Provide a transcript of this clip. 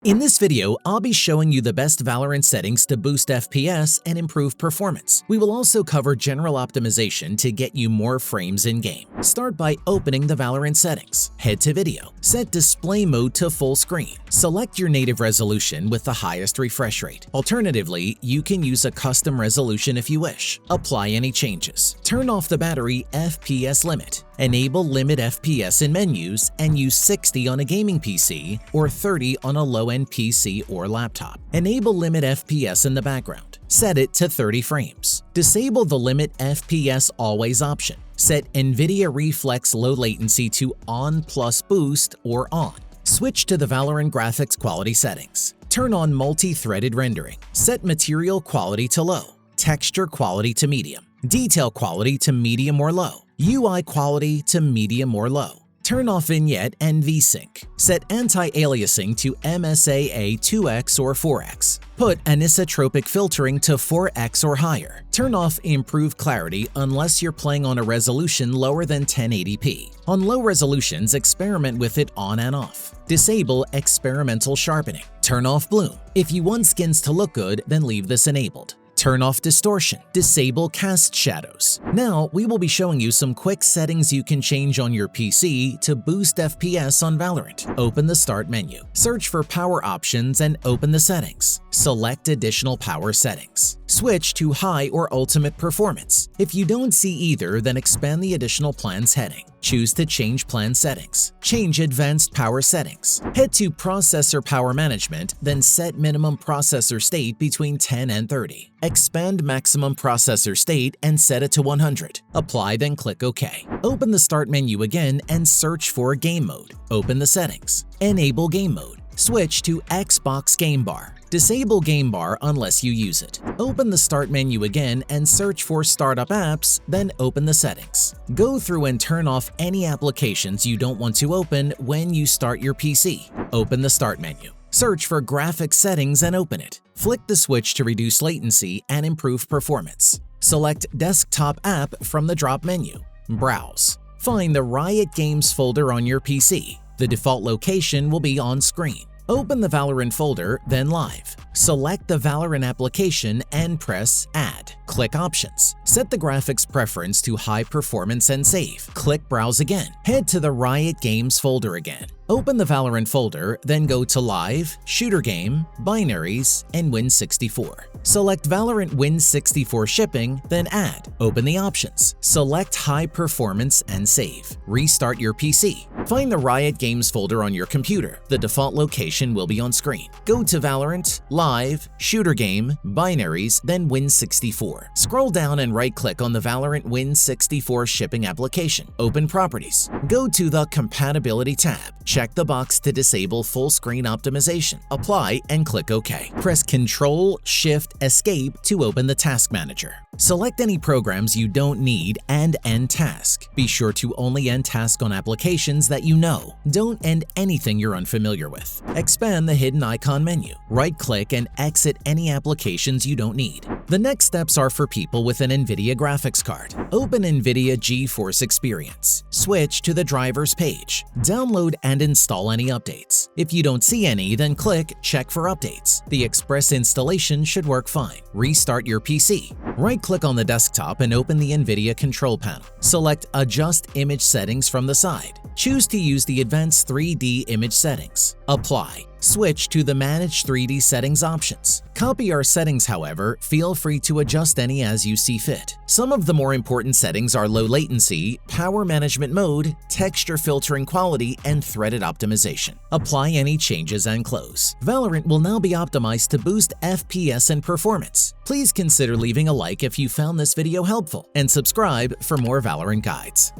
In this video, I'll be showing you the best Valorant settings to boost FPS and improve performance. We will also cover general optimization to get you more frames in-game. Start by opening the Valorant settings. Head to Video. Set display mode to full screen. Select your native resolution with the highest refresh rate. Alternatively, you can use a custom resolution if you wish. Apply any changes. Turn off the battery FPS limit. Enable limit FPS in menus and use 60 on a gaming PC or 30 on a low-end PC or laptop. Enable limit FPS in the background. Set it to 30 frames. Disable the limit FPS always option. Set Nvidia Reflex low latency to on plus boost or on. Switch to the Valorant graphics quality settings. Turn on multi-threaded rendering. Set material quality to low. Texture quality to medium. Detail quality to medium or low. UI quality to medium or low. Turn off vignette and VSync. Set anti-aliasing to MSAA 2x or 4x. Put anisotropic filtering to 4x or higher. Turn off improve clarity unless you're playing on a resolution lower than 1080p. On low resolutions, experiment with it on and off. Disable experimental sharpening. Turn off bloom. If you want skins to look good, then leave this enabled. Turn off distortion. Disable cast shadows. Now, we will be showing you some quick settings you can change on your PC to boost FPS on Valorant. Open the Start menu. Search for Power Options and open the settings. Select Additional Power Settings. Switch to High or Ultimate Performance. If you don't see either, then expand the Additional Plans heading. Choose to change plan settings. Change advanced power settings. Head to Processor Power Management, then set minimum processor state between 10 and 30. Expand maximum processor state and set it to 100. Apply, then click OK. Open the Start menu again and search for Game Mode. Open the settings. Enable Game Mode. Switch to Xbox Game Bar. Disable Game Bar unless you use it. Open the Start menu again and search for Startup Apps, then open the settings. Go through and turn off any applications you don't want to open when you start your PC. Open the Start menu. Search for Graphics Settings and open it. Flick the switch to reduce latency and improve performance. Select Desktop App from the drop menu. Browse. Find the Riot Games folder on your PC. The default location will be on screen. Open the Valorant folder, then Live. Select the Valorant application and press Add. Click Options. Set the graphics preference to High Performance and save. Click Browse again. Head to the Riot Games folder again. Open the Valorant folder, then go to Live, Shooter Game, Binaries, and Win64. Select Valorant Win64 Shipping, then Add. Open the options. Select High Performance and save. Restart your PC. Find the Riot Games folder on your computer. The default location will be on screen. Go to Valorant, Live, Shooter Game, Binaries, then Win64. Scroll down and right-click on the Valorant Win64 Shipping application. Open Properties. Go to the Compatibility tab. Check the box to disable full screen optimization. Apply and click OK. Press Ctrl-Shift-Escape to open the Task Manager. Select any programs you don't need and end task. Be sure to only end task on applications that you know. Don't end anything you're unfamiliar with. Expand the hidden icon menu. Right-click and exit any applications you don't need. The next steps are for people with an Nvidia graphics card. Open Nvidia Geforce Experience. Switch to the drivers page. Download and install any updates. If you don't see any, then click Check for updates. The express installation should work fine. Restart your PC. Right-click on the desktop and open the Nvidia control panel. Select Adjust Image Settings from the side. Choose to use the Advanced 3D Image Settings. Apply. Switch to the Manage 3D Settings options. Copy our settings, however, feel free to adjust any as you see fit. Some of the more important settings are low latency, power management mode, texture filtering quality, and threaded optimization. Apply any changes and close. Valorant will now be optimized to boost FPS and performance. Please consider leaving a like if you found this video helpful, and subscribe for more Valorant guides.